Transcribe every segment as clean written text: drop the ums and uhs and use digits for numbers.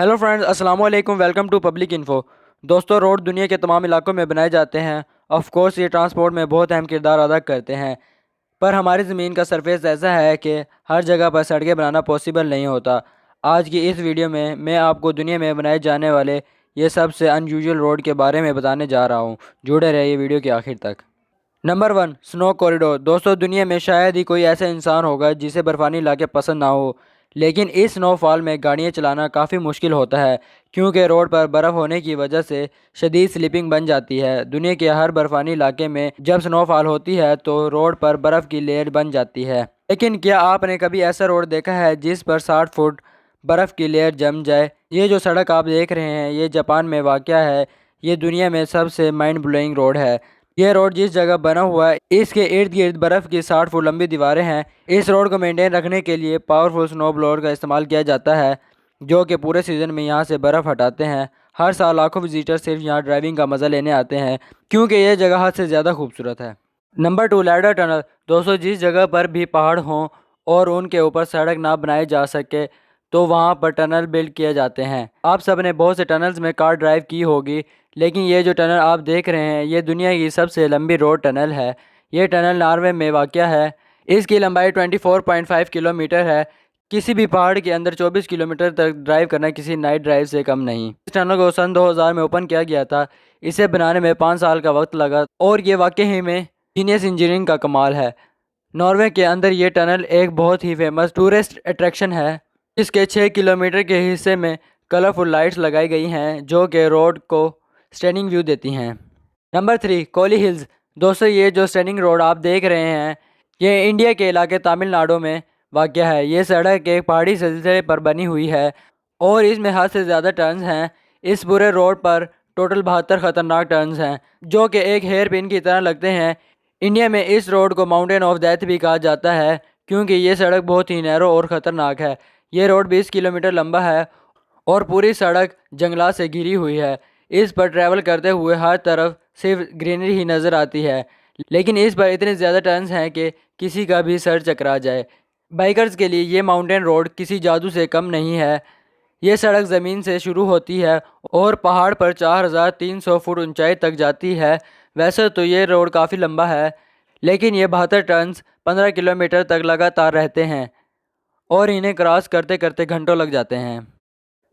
Hello friends, अस्सलाम वालेकुम। Welcome to public info. दोस्तों, रोड दुनिया के तमाम इलाकों में बनाए जाते हैं। ऑफ कोर्स ये ट्रांसपोर्ट में बहुत अहम किरदार अदा करते हैं, पर हमारी ज़मीन का सरफेस ऐसा है कि हर जगह पर सड़कें बनाना पॉसिबल नहीं होता। आज की इस वीडियो में मैं आपको दुनिया में बनाए जाने वाले ये सबसे अनयूजुअल रोड के बारे में बताने जा रहा हूँ। जुड़े रहिए वीडियो के आखिर तक। Number 1, snow corridor. दोस्तों, दुनिया में शायद ही कोई ऐसा इंसान होगा जिसे बर्फानी इलाके पसंद ना हो, लेकिन इस स्नोफॉल में गाड़ियाँ चलाना काफ़ी मुश्किल होता है, क्योंकि रोड पर बर्फ़ होने की वजह से शदीद स्लिपिंग बन जाती है। दुनिया के हर बर्फानी इलाके में जब स्नोफॉल होती है तो रोड पर बर्फ़ की लेयर बन जाती है। लेकिन क्या आपने कभी ऐसा रोड देखा है जिस पर 60 फुट बर्फ़ की लेयर जम जाए? ये जो सड़क आप देख रहे हैं, ये जापान में वाक़या है। ये दुनिया में सबसे माइंड ब्लोइंग रोड है। यह रोड जिस जगह बना हुआ है, इसके इर्द गिर्द बर्फ़ की 60 फुट लंबी दीवारें हैं। इस रोड को मेंटेन रखने के लिए पावरफुल स्नो ब्लोअर का इस्तेमाल किया जाता है, जो कि पूरे सीज़न में यहाँ से बर्फ़ हटाते हैं। हर साल लाखों विजिटर सिर्फ यहाँ ड्राइविंग का मज़ा लेने आते हैं, क्योंकि यह जगह हद से ज़्यादा खूबसूरत है। Number 2, ladder tunnel. दोस्तों, जिस जगह पर भी पहाड़ हों और उनके ऊपर सड़क ना बनाई जा सके, तो वहाँ पर टनल बिल्ड किए जाते हैं। आप सब ने बहुत से टनल्स में कार ड्राइव की होगी, लेकिन ये जो टनल आप देख रहे हैं, ये दुनिया की सबसे लंबी रोड टनल है। ये टनल नॉर्वे में वाक़या है। इसकी लंबाई 24.5 किलोमीटर है। किसी भी पहाड़ के अंदर 24 किलोमीटर तक ड्राइव करना किसी नाइट ड्राइव से कम नहीं। इस टनल को सन 2000 में ओपन किया गया था। इसे बनाने में 5 साल का वक्त लगा, और ये वाकई में जीनियस इंजीनियरिंग का कमाल है। नॉर्वे के अंदर ये टनल एक बहुत ही फेमस टूरिस्ट अट्रैक्शन है। इसके 6 किलोमीटर के हिस्से में कलरफुल लाइट्स लगाई गई हैं, जो कि रोड को स्टनिंग व्यू देती हैं। Number 3, Kolli hills. दोस्तों, ये जो स्टनिंग रोड आप देख रहे हैं, ये इंडिया के इलाके तमिलनाडु में वाक़या है। ये सड़क एक पहाड़ी सिलसिले पर बनी हुई है और इसमें हद से ज़्यादा टर्न्स हैं। इस पूरे रोड पर टोटल 72 ख़तरनाक टर्न्स हैं, जो कि एक हेयर पिन की तरह लगते हैं। इंडिया में इस रोड को माउंटेन ऑफ डेथ भी कहा जाता है, क्योंकि ये सड़क बहुत ही नैरो और ख़तरनाक है। ये रोड 20 किलोमीटर लंबा है और पूरी सड़क जंगलात से घिरी हुई है। इस पर ट्रैवल करते हुए हर तरफ सिर्फ ग्रीनरी ही नज़र आती है, लेकिन इस पर इतने ज़्यादा टर्न्स हैं कि किसी का भी सर चकरा जाए। बाइकर्स के लिए ये माउंटेन रोड किसी जादू से कम नहीं है। ये सड़क ज़मीन से शुरू होती है और पहाड़ पर 4300 फुट ऊंचाई तक जाती है। वैसे तो ये रोड काफ़ी लंबा है, लेकिन ये 72 टर्न्स 15 किलोमीटर तक लगातार रहते हैं और इन्हें क्रॉस करते करते घंटों लग जाते हैं।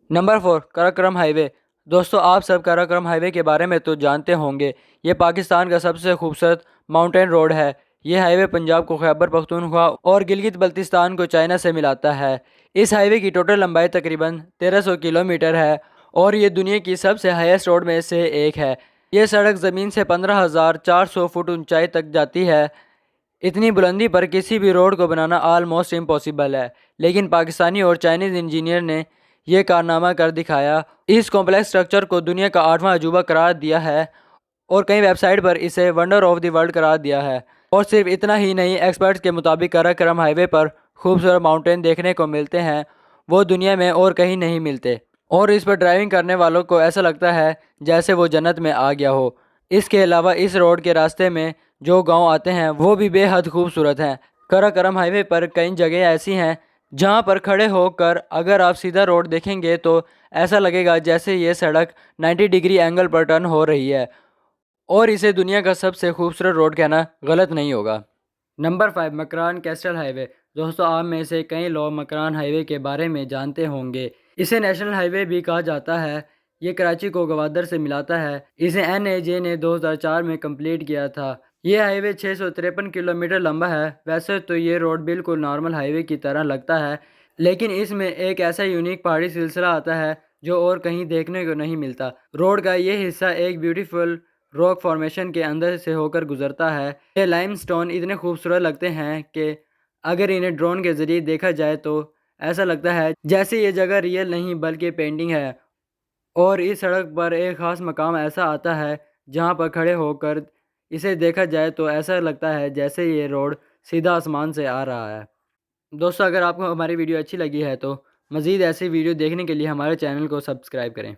Number 4, Karakoram highway. दोस्तों, आप सब कराकोरम हाईवे के बारे में तो जानते होंगे। ये पाकिस्तान का सबसे खूबसूरत माउंटेन रोड है। ये हाईवे पंजाब को खैबर पख्तूनख्वा और गिलगित बल्तिस्तान को चाइना से मिलाता है। इस हाईवे की टोटल लंबाई तकरीबन 1300 किलोमीटर है और ये दुनिया की सबसे हाईएस्ट रोड में से एक है। ये सड़क ज़मीन से 15,400 फुट ऊंचाई तक जाती है। इतनी बुलंदी पर किसी भी रोड को बनाना आलमोस्ट इम्पॉसिबल है, लेकिन पाकिस्तानी और चाइनीज़ इंजीनियर ने यह कारनामा कर दिखाया। इस कॉम्प्लेक्स स्ट्रक्चर को दुनिया का 8वां अजूबा करार दिया है और कई वेबसाइट पर इसे वंडर ऑफ द वर्ल्ड करार दिया है। और सिर्फ इतना ही नहीं, एक्सपर्ट्स के मुताबिक कराकोरम हाईवे पर खूबसूरत माउंटेन देखने को मिलते हैं, वो दुनिया में और कहीं नहीं मिलते। और इस पर ड्राइविंग करने वालों को ऐसा लगता है जैसे वो जन्नत में आ गया हो। इसके अलावा इस रोड के रास्ते में जो गांव आते हैं वो भी बेहद खूबसूरत हैं। कराकोरम हाईवे पर कई जगह ऐसी हैं जहां पर खड़े होकर अगर आप सीधा रोड देखेंगे तो ऐसा लगेगा जैसे ये सड़क 90 डिग्री एंगल पर टर्न हो रही है, और इसे दुनिया का सबसे खूबसूरत रोड कहना गलत नहीं होगा। Number 5, Makran castle highway. दोस्तों, आप में से कई लोग मकरान हाईवे के बारे में जानते होंगे। इसे नेशनल हाईवे भी कहा जाता है। ये कराची को गवादर से मिलाता है। इसे NHA ने 2004 में कंप्लीट किया था। ये हाईवे 653 किलोमीटर लंबा है। वैसे तो ये रोड बिल्कुल नॉर्मल हाईवे की तरह लगता है, लेकिन इसमें एक ऐसा यूनिक पहाड़ी सिलसिला आता है जो और कहीं देखने को नहीं मिलता। रोड का ये हिस्सा एक ब्यूटीफुल रॉक फॉर्मेशन के अंदर से होकर गुजरता है। ये लाइमस्टोन इतने खूबसूरत लगते हैं कि अगर इन्हें ड्रोन के ज़रिए देखा जाए तो ऐसा लगता है जैसे ये जगह रियल नहीं बल्कि पेंटिंग है। और इस सड़क पर एक ख़ास मकाम ऐसा आता है जहाँ पर खड़े होकर इसे देखा जाए तो ऐसा लगता है जैसे ये रोड सीधा आसमान से आ रहा है। दोस्तों, अगर आपको हमारी वीडियो अच्छी लगी है तो मज़ीद ऐसी वीडियो देखने के लिए हमारे चैनल को सब्सक्राइब करें।